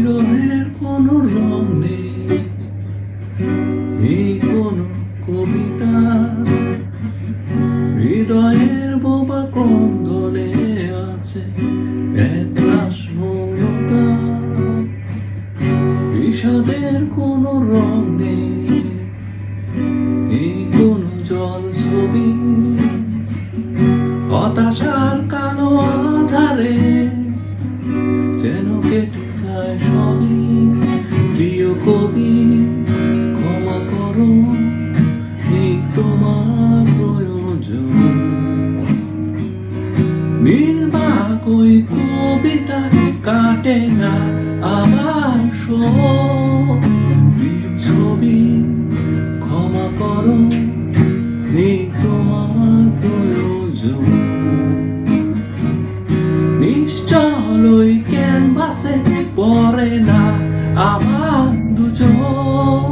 বিরহের কোনো রং নেই, নেই কোনো কবিতা, হৃদয়ের বোবা ক্রন্দনে আছে একরাশ মৌনতা। বিষাদের কোনো রং নেই, নেই কোনো জল ছবি, হতাশার কালো আধারে যেন কেটে যায় সবই। প্রিয় কবি ক্ষমা করো, নেই তোমার প্রয়োজন। নির্বাক ওই কবিতা কাটে না আমার শোক। প্রিয় ছবি ক্ষমা করো, নেই তোমার প্রয়োজন। নিশ্চল ওই ক্যানভাসে পড়ে না আমার দুজন।